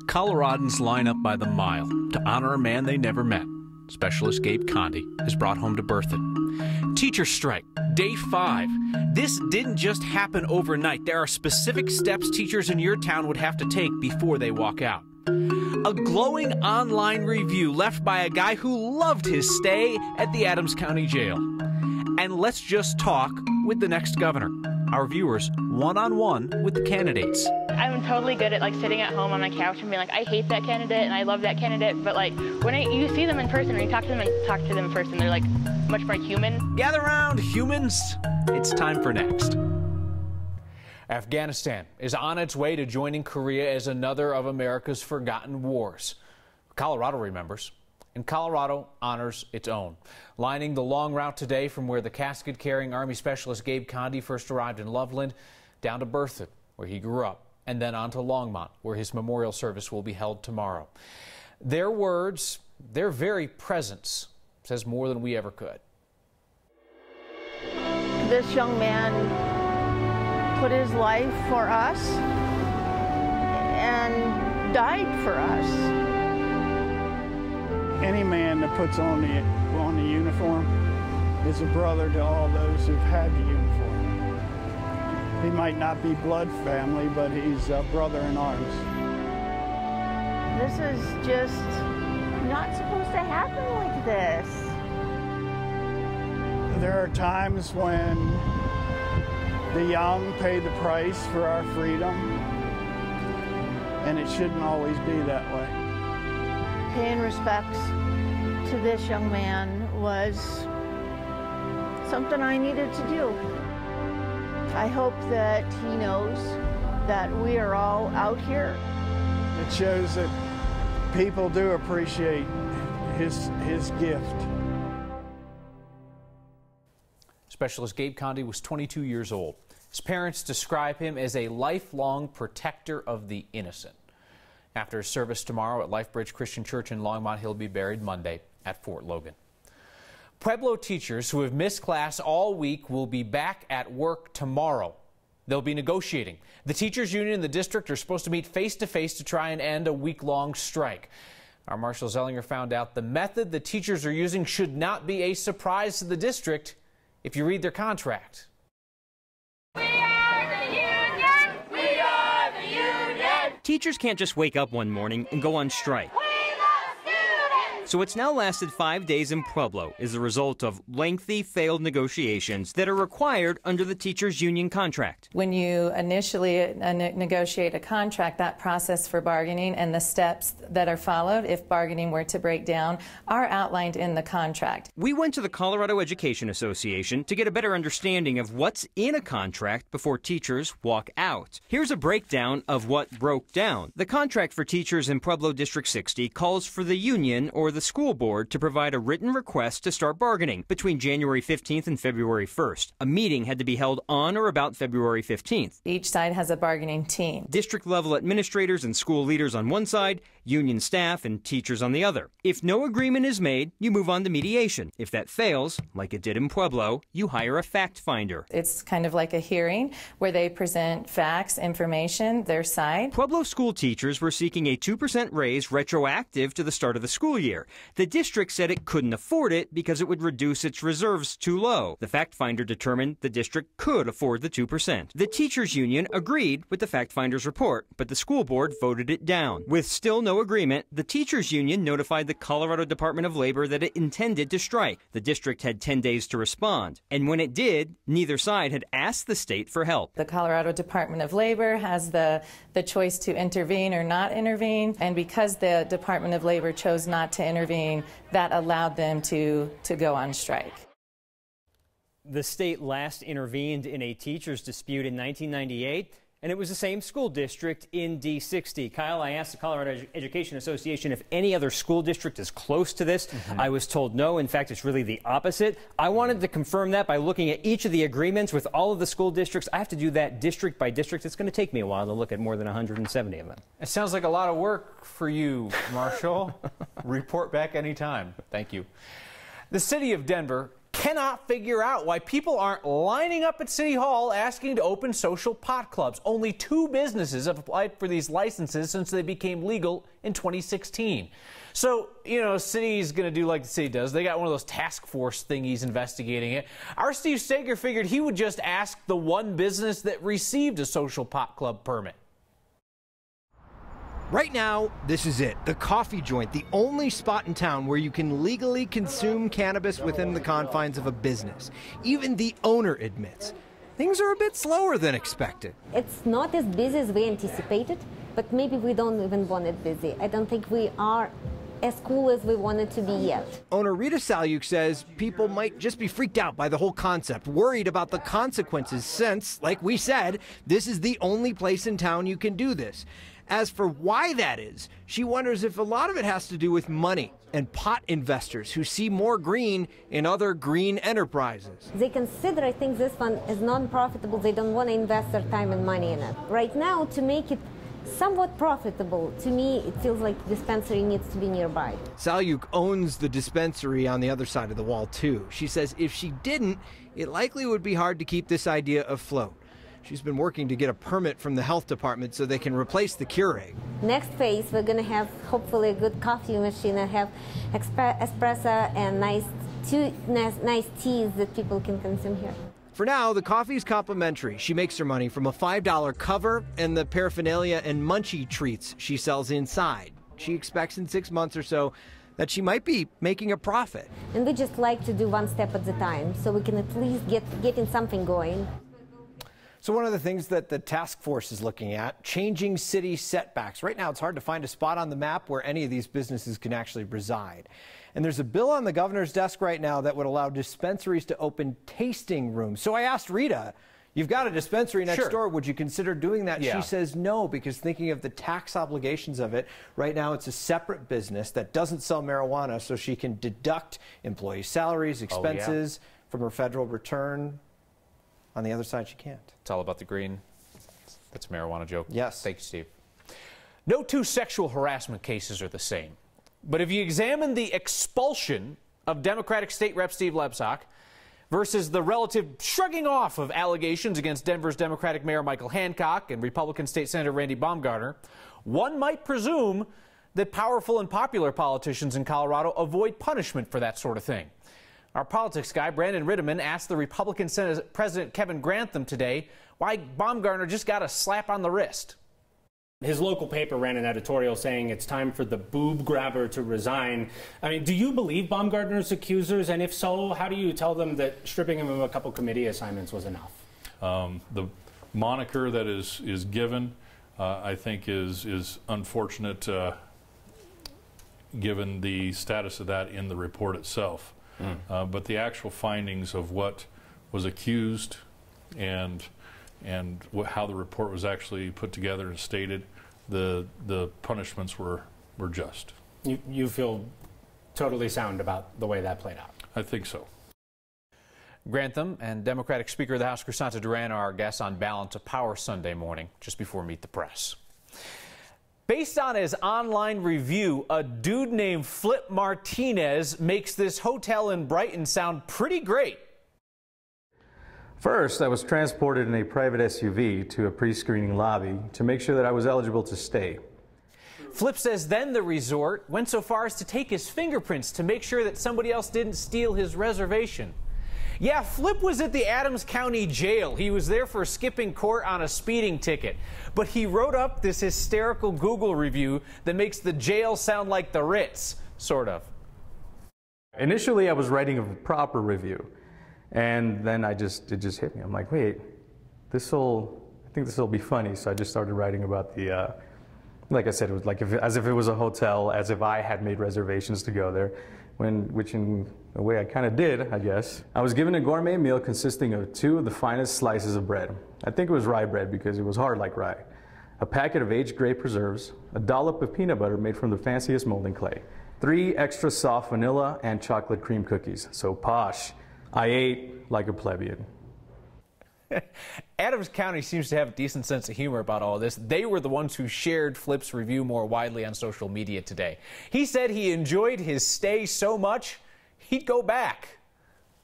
Coloradans line up by the mile to honor a man they never met. Specialist Gabe Conde is brought home to birth it. Teacher strike, day 5. This didn't just happen overnight. There are specific steps teachers in your town would have to take before they walk out. A glowing online review left by a guy who loved his stay at the Adams County Jail. And let's just talk with the next governor. Our viewers one-on-one with the candidates. I'm totally good at sitting at home on my couch and being like, I hate that candidate and I love that candidate, but when you see them in person or you talk to them in person, they're much more human. Gather round, humans. It's time for Next. Afghanistan is on its way to joining Korea as another of America's forgotten wars. Colorado remembers, and Colorado honors its own. Lining the long route today from where the casket-carrying Army Specialist Gabe Conde first arrived in Loveland, down to Berthoud, where he grew up, and then on to Longmont, where his memorial service will be held tomorrow. Their words, their very presence, says more than we ever could. This young man put his life for us and died for us. Any man that puts on the uniform is a brother to all those who've had the uniform. He might not be blood family, but he's a brother in arms. This is just not supposed to happen like this. There are times when the young pay the price for our freedom, and it shouldn't always be that way. Paying respects to this young man was something I needed to do. I hope that he knows that we are all out here. It shows that people do appreciate his gift. Specialist Gabe Conde was 22 years old. His parents describe him as a lifelong protector of the innocent. After his service tomorrow at LifeBridge Christian Church in Longmont, he'll be buried Monday at Fort Logan. Pueblo teachers who have missed class all week will be back at work tomorrow. They'll be negotiating. The teachers union and the district are supposed to meet face-to-face to try and end a week-long strike. Our Marshall Zellinger found out the method the teachers are using should not be a surprise to the district if you read their contract. We are the union! We are the union! Teachers can't just wake up one morning and go on strike. So it's now lasted 5 days in Pueblo as a result of lengthy failed negotiations that are required under the teachers' union contract. When you initially negotiate a contract, that process for bargaining and the steps that are followed if bargaining were to break down are outlined in the contract. We went to the Colorado Education Association to get a better understanding of what's in a contract before teachers walk out. Here's a breakdown of what broke down. The contract for teachers in Pueblo District 60 calls for the union or the school board to provide a written request to start bargaining between January 15th and February 1st. A meeting had to be held on or about February 15th. Each side has a bargaining team. District-level administrators and school leaders on one side, union staff and teachers on the other. If no agreement is made, you move on to mediation. If that fails, like it did in Pueblo, you hire a fact finder. It's kind of like a hearing where they present facts, information, their side. Pueblo school teachers were seeking a 2% raise retroactive to the start of the school year. The district said it couldn't afford it because it would reduce its reserves too low. The fact finder determined the district could afford the 2%. The teachers union agreed with the fact finder's report, but the school board voted it down. With still no agreement, the teachers union notified the Colorado Department of Labor that it intended to strike. The district had 10 days to respond, and when it did, neither side had asked the state for help. The Colorado Department of Labor has the choice to intervene or not intervene, and because the Department of Labor chose not to intervene, that allowed them to go on strike. The state last intervened in a teachers' dispute in 1998. And it was the same school district in D60. Kyle, I asked the Colorado Education Association if any other school district is close to this. I was told no. In fact, it's really the opposite. I wanted to confirm that by looking at each of the agreements with all of the school districts. I have to do that district by district. It's going to take me a while to look at more than 170 of them. It sounds like a lot of work for you, Marshall. Report back anytime. Thank you. The city of Denver cannot figure out why people aren't lining up at City Hall asking to open social pot clubs. Only 2 businesses have applied for these licenses since they became legal in 2016. So, you know, city's going to do like the city does. They got one of those task force thingies investigating it. Our Steve Steger figured he would just ask the one business that received a social pot club permit. Right now, this is it. The coffee joint, the only spot in town where you can legally consume cannabis within the confines of a business. Even the owner admits things are a bit slower than expected. It's not as busy as we anticipated, but maybe we don't even want it busy. I don't think we are as cool as we want it to be yet. Owner Rita Salyuk says people might just be freaked out by the whole concept, worried about the consequences since, like we said, this is the only place in town you can do this. As for why that is, she wonders if a lot of it has to do with money and pot investors who see more green in other green enterprises. They consider, I think, this one as non-profitable. They don't want to invest their time and money in it. Right now, to make it somewhat profitable, to me, it feels like the dispensary needs to be nearby. Salyuk owns the dispensary on the other side of the wall, too. She says if she didn't, it likely would be hard to keep this idea afloat. She's been working to get a permit from the health department so they can replace the Keurig. Next phase, we're going to have hopefully a good coffee machine and have espresso and nice teas that people can consume here. For now, the coffee's complimentary. She makes her money from a $5 cover and the paraphernalia and munchie treats she sells inside. She expects in 6 months or so that she might be making a profit. And we just like to do one step at a time so we can at least getting something going. So one of the things that the task force is looking at, changing city setbacks. Right now, it's hard to find a spot on the map where any of these businesses can actually reside. And there's a bill on the governor's desk right now that would allow dispensaries to open tasting rooms. So I asked Rita, you've got a dispensary next door. Would you consider doing that? Yeah. She says no, because thinking of the tax obligations of it, right now it's a separate business that doesn't sell marijuana, so she can deduct employee salaries, expenses from her federal return. On the other side, she can't. It's all about the green. That's a marijuana joke. Yes. Thank you, Steve. No 2 sexual harassment cases are the same. But if you examine the expulsion of Democratic State Rep Steve Lebsack versus the relative shrugging off of allegations against Denver's Democratic Mayor Michael Hancock and Republican State Senator Randy Baumgartner, one might presume that powerful and popular politicians in Colorado avoid punishment for that sort of thing. Our politics guy, Brandon Ritteman, asked the Republican Senate President Kevin Grantham today why Baumgartner just got a slap on the wrist. His local paper ran an editorial saying it's time for the boob grabber to resign. I mean, do you believe Baumgartner's accusers? And if so, how do you tell them that stripping him of a couple committee assignments was enough? The moniker that is given, I think, is unfortunate given the status of that in the report itself. But the actual findings of what was accused and how the report was actually put together and stated, the punishments were just. You feel totally sound about the way that played out? I think so. Grantham and Democratic Speaker of the House Crisanta Duran are our guests on Balance of Power Sunday morning, just before Meet the Press. Based on his online review, a dude named Flip Martinez makes this hotel in Brighton sound pretty great. First, I was transported in a private SUV to a pre-screening lobby to make sure that I was eligible to stay. Flip says then the resort went so far as to take his fingerprints to make sure that somebody else didn't steal his reservation. Yeah, Flip was at the Adams County Jail. He was there for skipping court on a speeding ticket. But he wrote up this hysterical Google review that makes the jail sound like the Ritz, sort of. Initially, I was writing a proper review. And then it just hit me. I'm like, wait, I think this will be funny. So I just started writing about the, like I said, it was like as if it was a hotel, as if I had made reservations to go there, which in a way I kind of did, I guess. I was given a gourmet meal consisting of 2 of the finest slices of bread. I think it was rye bread because it was hard like rye. A packet of aged grape preserves, a dollop of peanut butter made from the fanciest molding clay, 3 extra soft vanilla and chocolate cream cookies. So posh. I ate like a plebeian. Adams County seems to have a decent sense of humor about all this. They were the ones who shared Flip's review more widely on social media today. He said he enjoyed his stay so much, he'd go back.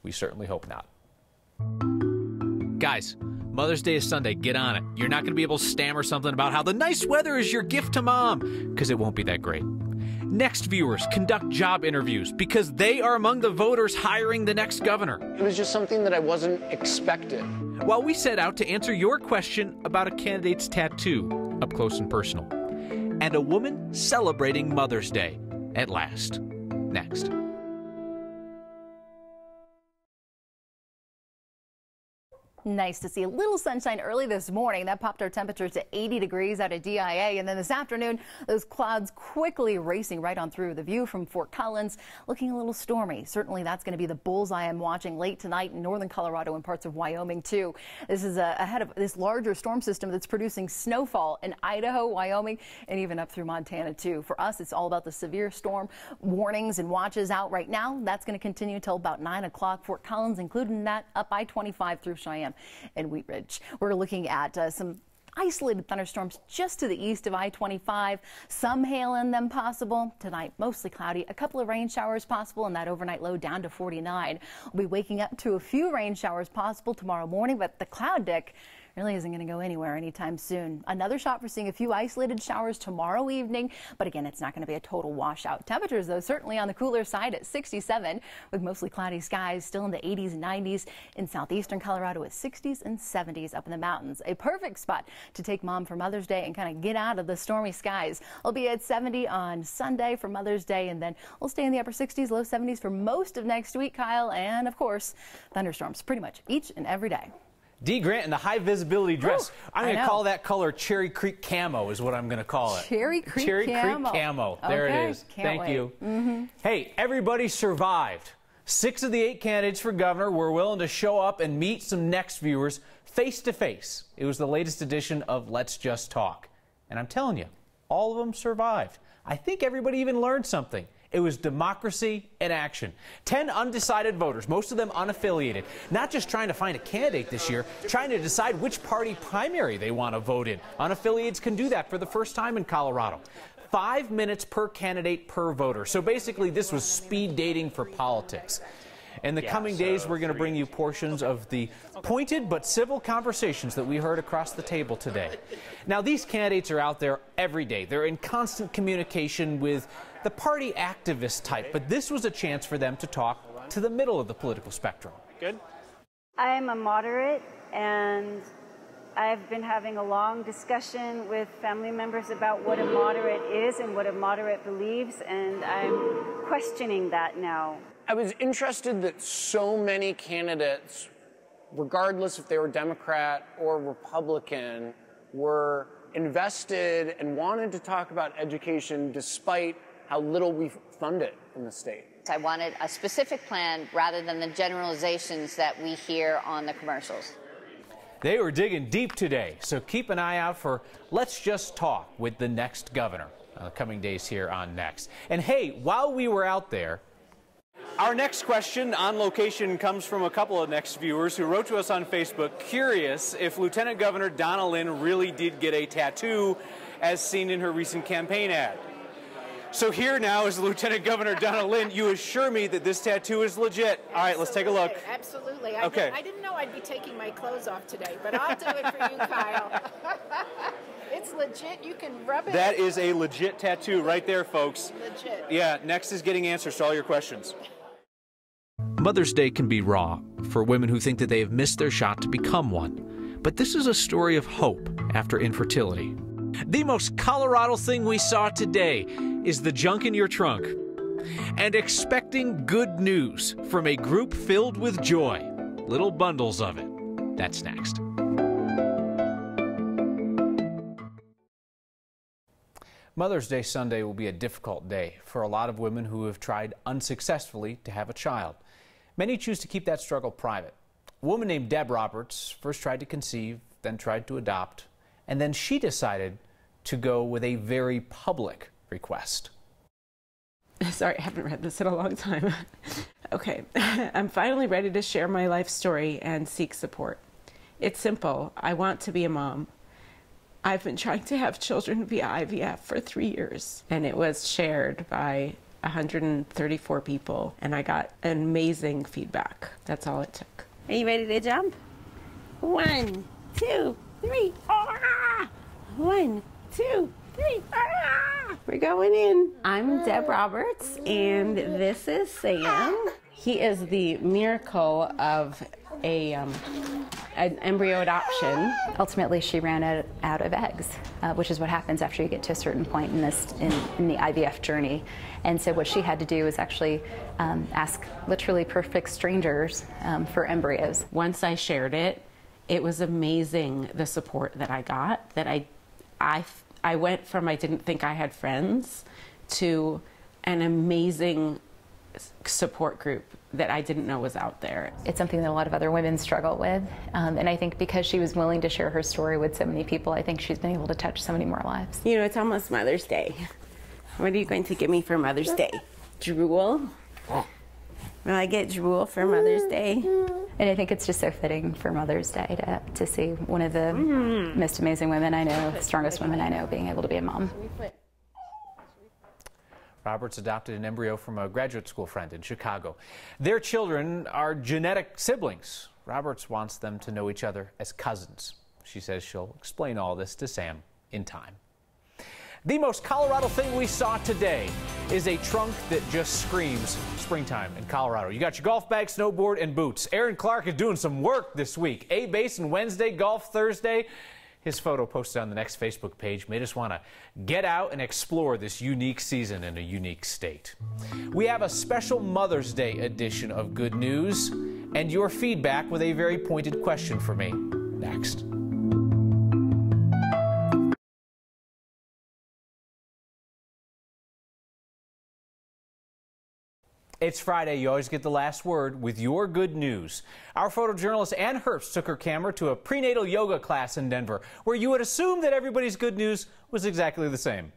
We certainly hope not. Guys, Mother's Day is Sunday. Get on it. You're not going to be able to stammer something about how the nice weather is your gift to mom, because it won't be that great. Next viewers conduct job interviews because they are among the voters hiring the next governor. It was just something that I wasn't expecting. While we set out to answer your question about a candidate's tattoo, up close and personal, and a woman celebrating Mother's Day at last. Next. Nice to see a little sunshine early this morning. That popped our temperature to 80 degrees out of DIA. And then this afternoon, those clouds quickly racing right on through. The view from Fort Collins looking a little stormy. Certainly that's going to be the bullseye I'm watching late tonight in northern Colorado and parts of Wyoming, too. This is ahead of this larger storm system that's producing snowfall in Idaho, Wyoming, and even up through Montana, too. For us, it's all about the severe storm warnings and watches out right now. That's going to continue until about 9 o'clock. Fort Collins, including that, up I-25 through Cheyenne and Wheat Ridge. We're looking at some isolated thunderstorms just to the east of I-25. Some hail in them possible. Tonight, mostly cloudy. A couple of rain showers possible, and that overnight low down to 49. We'll be waking up to a few rain showers possible tomorrow morning, but the cloud deck really isn't going to go anywhere anytime soon. Another shot for seeing a few isolated showers tomorrow evening, but again, it's not going to be a total washout. Temperatures, though, certainly on the cooler side at 67, with mostly cloudy skies, still in the 80s and 90s in southeastern Colorado, with 60s and 70s up in the mountains. A perfect spot to take mom for Mother's Day and kind of get out of the stormy skies. I'll be at 70 on Sunday for Mother's Day, and then we'll stay in the upper 60s, low 70s for most of next week, Kyle, and of course, thunderstorms pretty much each and every day. Dee Grant in the high visibility dress. Ooh, I'm going to call that color Cherry Creek Camo is what I'm going to call it. Cherry Creek Camo. Creek Camo. There it is. Thank you. Hey, everybody survived. 6 of the 8 candidates for governor were willing to show up and meet some next viewers face to face. It was the latest edition of Let's Just Talk. And I'm telling you, all of them survived. I think everybody even learned something. It was democracy in action. 10 undecided voters, most of them unaffiliated, not just trying to find a candidate this year, trying to decide which party primary they want to vote in. Unaffiliates can do that for the first time in Colorado. 5 minutes per candidate per voter. So basically, this was speed dating for politics. In the coming days, we're going to bring you portions of the pointed but civil conversations that we heard across the table today. Now, these candidates are out there every day. They're in constant communication with the party activist type, but this was a chance for them to talk to the middle of the political spectrum. Good. I am a moderate, and I've been having a long discussion with family members about what a moderate is and what a moderate believes, and I'm questioning that now. I was interested that so many candidates, regardless if they were Democrat or Republican, were invested and wanted to talk about education despite how little we fund it in the state. I wanted a specific plan rather than the generalizations that we hear on the commercials. They were digging deep today, so keep an eye out for Let's Just Talk with the next governor coming days here on Next. And hey, while we were out there, our next question on location comes from a couple of Next viewers who wrote to us on Facebook, curious if Lieutenant Governor Donna Lynn really did get a tattoo as seen in her recent campaign ad. So here now is Lieutenant Governor Donna Lynn. You assure me that this tattoo is legit. All right, let's take a look. Absolutely. Okay. I didn't know I'd be taking my clothes off today, but I'll do it for you, Kyle. It's legit. You can rub it. That is a legit tattoo right there, folks. Legit. Yeah, Next is getting answers to all your questions. Mother's Day can be raw for women who think that they have missed their shot to become one. But this is a story of hope after infertility. The most Colorado thing we saw today is the junk in your trunk. And expecting good news from a group filled with joy. Little bundles of it. That's next. Mother's Day Sunday will be a difficult day for a lot of women who have tried unsuccessfully to have a child. Many choose to keep that struggle private. A woman named Deb Roberts first tried to conceive, then tried to adopt, and then she decided to go with a very public request. Sorry, I haven't read this in a long time. Okay, I'm finally ready to share my life story and seek support. It's simple. I want to be a mom. I've been trying to have children via IVF for 3 years, and it was shared by 134 people, and I got amazing feedback. That's all it took. Are you ready to jump? 1, 2, 3. Ah! 1, 2, 3. Ah! We're going in. I'm Deb Roberts, and this is Sam. He is the miracle of an embryo adoption. Ultimately, she ran out of eggs, which is what happens after you get to a certain point in the IVF journey. And so what she had to do was actually ask literally perfect strangers for embryos. Once I shared it, it was amazing the support that I got. That I went from I didn't think I had friends to an amazing support group that I didn't know was out there. It's something that a lot of other women struggle with, and I think because she was willing to share her story with so many people, I think she's been able to touch so many more lives. You know, it's almost Mother's Day. What are you going to give me for Mother's Day? Drool? Will I get drool for Mother's Day? And I think it's just so fitting for Mother's Day to see one of the most amazing women I know, the strongest women I know, being able to be a mom. Roberts adopted an embryo from a graduate school friend in Chicago. Their children are genetic siblings. Roberts wants them to know each other as cousins. She says she'll explain all this to Sam in time. The most Colorado thing we saw today is a trunk that just screams springtime in Colorado. You got your golf bag, snowboard, and boots. Aaron Clark is doing some work this week. A-Basin Wednesday, golf Thursday. His photo posted on the Next Facebook page made us want to get out and explore this unique season in a unique state. We have a special Mother's Day edition of Good News and your feedback with a very pointed question for me next. It's Friday. You always get the last word with your good news. Our photojournalist Ann Herbst took her camera to a prenatal yoga class in Denver, where you would assume that everybody's good news was exactly the same.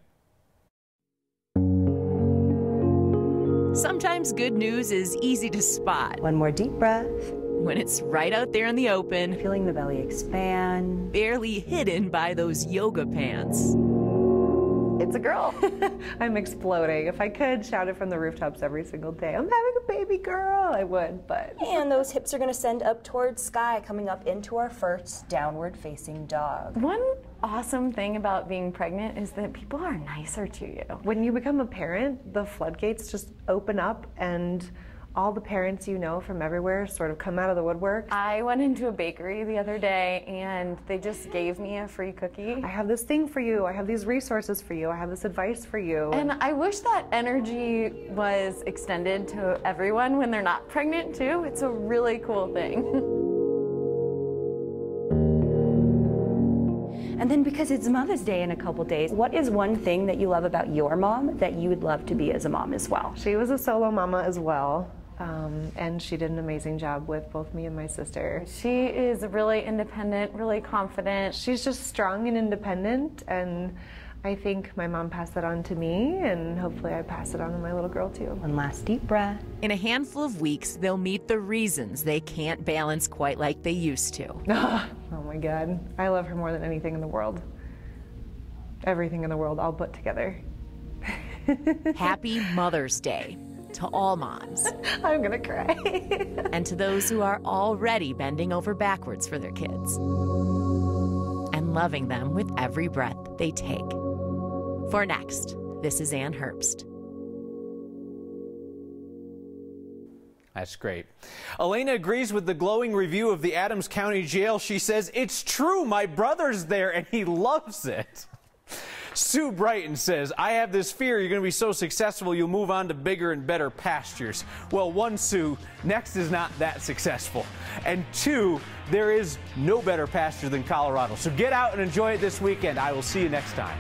Sometimes good news is easy to spot. One more deep breath. When it's right out there in the open. Feeling the belly expand. Barely hidden by those yoga pants. It's a girl. I'm exploding. If I could shout it from the rooftops every single day, I'm having a baby girl, I would, but. And those hips are gonna send up towards sky, coming up into our first downward facing dog. One awesome thing about being pregnant is that people are nicer to you. When you become a parent, the floodgates just open up and all the parents you know from everywhere sort of come out of the woodwork. I went into a bakery the other day and they just gave me a free cookie. I have this thing for you, I have these resources for you, I have this advice for you. And I wish that energy was extended to everyone when they're not pregnant too. It's a really cool thing. And then because it's Mother's Day in a couple days, what is one thing that you love about your mom that you would love to be as a mom as well? She was a solo mama as well. And she did an amazing job with both me and my sister. She is really independent, really confident. She's just strong and independent, and I think my mom passed that on to me, and hopefully I pass it on to my little girl too. One last deep breath. In a handful of weeks, they'll meet the reasons they can't balance quite like they used to. Oh my God, I love her more than anything in the world. Everything in the world all put together. Happy Mother's Day to all moms. I'm gonna cry. And to those who are already bending over backwards for their kids and loving them with every breath they take. For Next, this is Ann Herbst. That's great. Elena agrees with the glowing review of the Adams County Jail. She says, "It's true, my brother's there and he loves it." Sue Brighton says, "I have this fear you're going to be so successful you'll move on to bigger and better pastures." Well, one, Sue, Next is not that successful. And two, there is no better pasture than Colorado. So get out and enjoy it this weekend. I will see you next time.